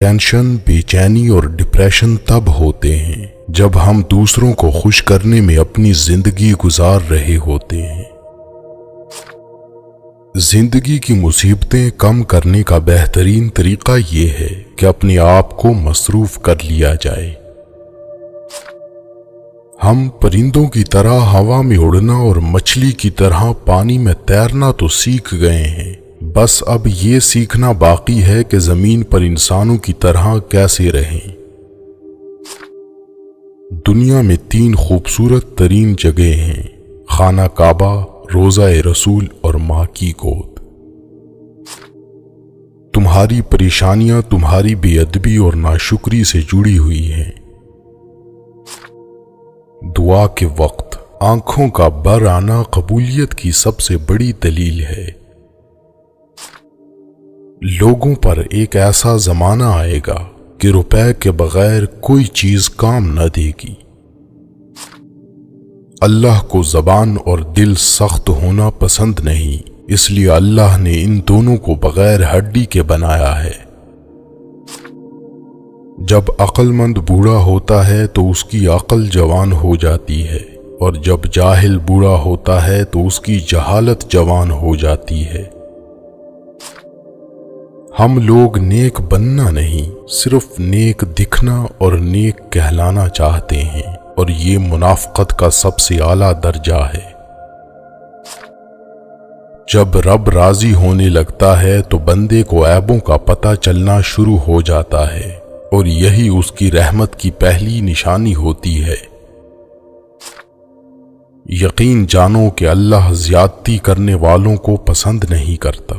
Tension, بے چینی اور ڈپریشن تب ہوتے ہیں جب ہم دوسروں کو خوش کرنے میں اپنی زندگی گزار رہے ہوتے ہیں۔ زندگی کی مصیبتیں کم کرنے کا بہترین طریقہ یہ ہے کہ اپنے آپ کو مصروف کر لیا جائے۔ ہم پرندوں کی طرح ہوا میں اڑنا اور مچھلی کی طرح پانی میں تیرنا تو سیکھ گئے ہیں، بس اب یہ سیکھنا باقی ہے کہ زمین پر انسانوں کی طرح کیسے رہیں۔ دنیا میں 3 خوبصورت ترین جگہیں ہیں: خانہ کعبہ، روضہ رسول اور ماں کی گود۔ تمہاری پریشانیاں تمہاری بے ادبی اور ناشکری سے جڑی ہوئی ہیں۔ دعا کے وقت آنکھوں کا بر آنا قبولیت کی سب سے بڑی دلیل ہے۔ لوگوں پر ایک ایسا زمانہ آئے گا کہ روپے کے بغیر کوئی چیز کام نہ دے گی۔ اللہ کو زبان اور دل سخت ہونا پسند نہیں، اس لیے اللہ نے ان دونوں کو بغیر ہڈی کے بنایا ہے۔ جب عقل مند بوڑھا ہوتا ہے تو اس کی عقل جوان ہو جاتی ہے، اور جب جاہل بوڑھا ہوتا ہے تو اس کی جہالت جوان ہو جاتی ہے۔ ہم لوگ نیک بننا نہیں، صرف نیک دکھنا اور نیک کہلانا چاہتے ہیں، اور یہ منافقت کا سب سے اعلیٰ درجہ ہے۔ جب رب راضی ہونے لگتا ہے تو بندے کو عیبوں کا پتہ چلنا شروع ہو جاتا ہے، اور یہی اس کی رحمت کی پہلی نشانی ہوتی ہے۔ یقین جانو کہ اللہ زیادتی کرنے والوں کو پسند نہیں کرتا۔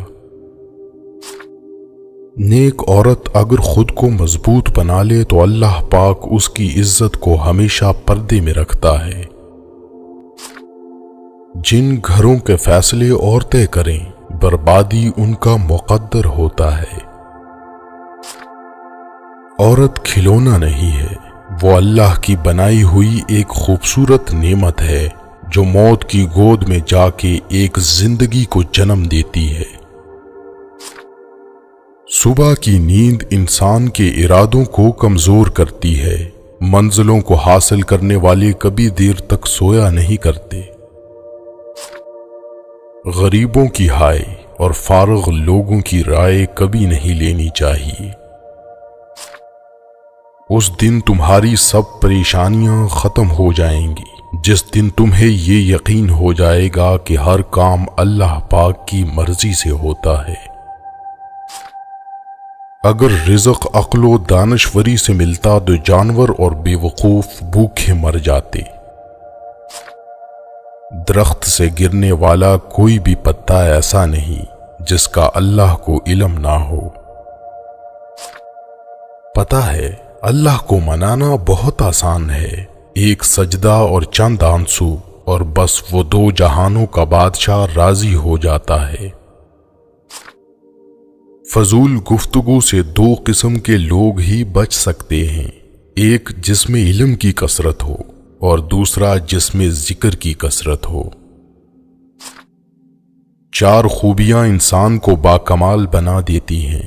نیک عورت اگر خود کو مضبوط بنا لے تو اللہ پاک اس کی عزت کو ہمیشہ پردے میں رکھتا ہے۔ جن گھروں کے فیصلے عورتیں کریں، بربادی ان کا مقدر ہوتا ہے۔ عورت کھلونا نہیں ہے، وہ اللہ کی بنائی ہوئی ایک خوبصورت نعمت ہے جو موت کی گود میں جا کے ایک زندگی کو جنم دیتی ہے۔ صبح کی نیند انسان کے ارادوں کو کمزور کرتی ہے۔ منزلوں کو حاصل کرنے والے کبھی دیر تک سویا نہیں کرتے۔ غریبوں کی ہائے اور فارغ لوگوں کی رائے کبھی نہیں لینی چاہیے۔ اس دن تمہاری سب پریشانیاں ختم ہو جائیں گی جس دن تمہیں یہ یقین ہو جائے گا کہ ہر کام اللہ پاک کی مرضی سے ہوتا ہے۔ اگر رزق عقل و دانشوری سے ملتا تو جانور اور بے وقوف بھوکے مر جاتے۔ درخت سے گرنے والا کوئی بھی پتا ایسا نہیں جس کا اللہ کو علم نہ ہو۔ پتہ ہے اللہ کو منانا بہت آسان ہے، ایک سجدہ اور چند آنسو اور بس وہ 2 جہانوں کا بادشاہ راضی ہو جاتا ہے۔ فضول گفتگو سے 2 قسم کے لوگ ہی بچ سکتے ہیں، ایک جس میں علم کی کثرت ہو اور دوسرا جس میں ذکر کی کثرت ہو۔ 4 خوبیاں انسان کو باکمال بنا دیتی ہیں: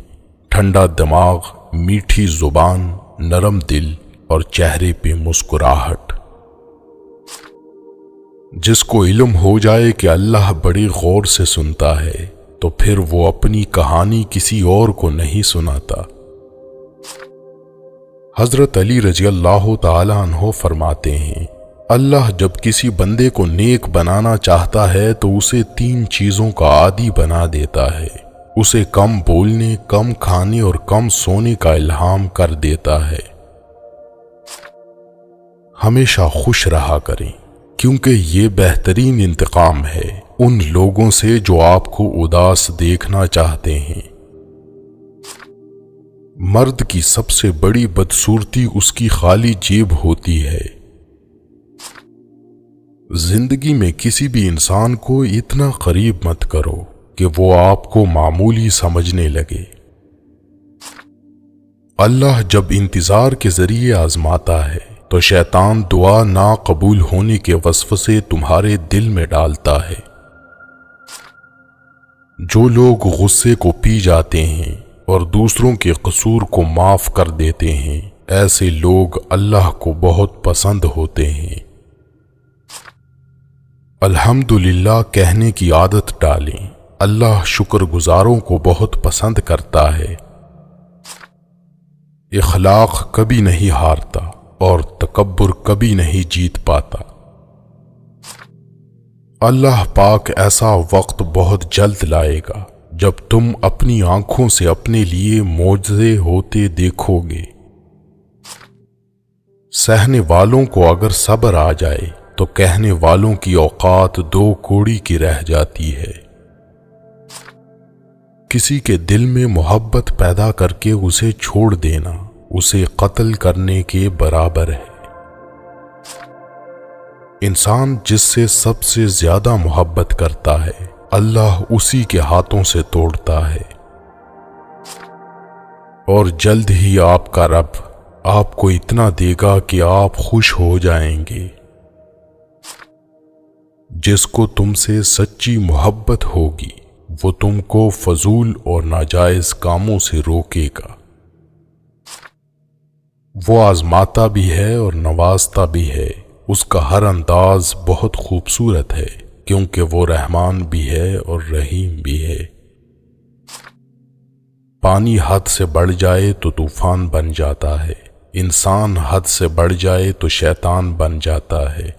ٹھنڈا دماغ، میٹھی زبان، نرم دل اور چہرے پہ مسکراہٹ۔ جس کو علم ہو جائے کہ اللہ بڑے غور سے سنتا ہے تو پھر وہ اپنی کہانی کسی اور کو نہیں سناتا۔ حضرت علی رضی اللہ تعالی عنہ فرماتے ہیں، اللہ جب کسی بندے کو نیک بنانا چاہتا ہے تو اسے 3 چیزوں کا عادی بنا دیتا ہے۔ اسے کم بولنے، کم کھانے اور کم سونے کا الہام کر دیتا ہے۔ ہمیشہ خوش رہا کریں، کیونکہ یہ بہترین انتقام ہے ان لوگوں سے جو آپ کو اداس دیکھنا چاہتے ہیں۔ مرد کی سب سے بڑی بدصورتی اس کی خالی جیب ہوتی ہے۔ زندگی میں کسی بھی انسان کو اتنا قریب مت کرو کہ وہ آپ کو معمولی سمجھنے لگے۔ اللہ جب انتظار کے ذریعے آزماتا ہے تو شیطان دعا نا قبول ہونے کے وسوسے تمہارے دل میں ڈالتا ہے۔ جو لوگ غصے کو پی جاتے ہیں اور دوسروں کے قصور کو معاف کر دیتے ہیں، ایسے لوگ اللہ کو بہت پسند ہوتے ہیں۔ الحمدللہ کہنے کی عادت ڈالیں، اللہ شکر گزاروں کو بہت پسند کرتا ہے۔ اخلاق کبھی نہیں ہارتا اور تکبر کبھی نہیں جیت پاتا۔ اللہ پاک ایسا وقت بہت جلد لائے گا جب تم اپنی آنکھوں سے اپنے لیے معجزے ہوتے دیکھو گے۔ سہنے والوں کو اگر صبر آ جائے تو کہنے والوں کی اوقات 2 کوڑی کی رہ جاتی ہے۔ کسی کے دل میں محبت پیدا کر کے اسے چھوڑ دینا اسے قتل کرنے کے برابر ہے۔ انسان جس سے سب سے زیادہ محبت کرتا ہے اللہ اسی کے ہاتھوں سے توڑتا ہے، اور جلد ہی آپ کا رب آپ کو اتنا دے گا کہ آپ خوش ہو جائیں گے۔ جس کو تم سے سچی محبت ہوگی وہ تم کو فضول اور ناجائز کاموں سے روکے گا۔ وہ آزماتا بھی ہے اور نوازتا بھی ہے، اس کا ہر انداز بہت خوبصورت ہے، کیونکہ وہ رحمان بھی ہے اور رحیم بھی ہے۔ پانی حد سے بڑھ جائے تو طوفان بن جاتا ہے، انسان حد سے بڑھ جائے تو شیطان بن جاتا ہے۔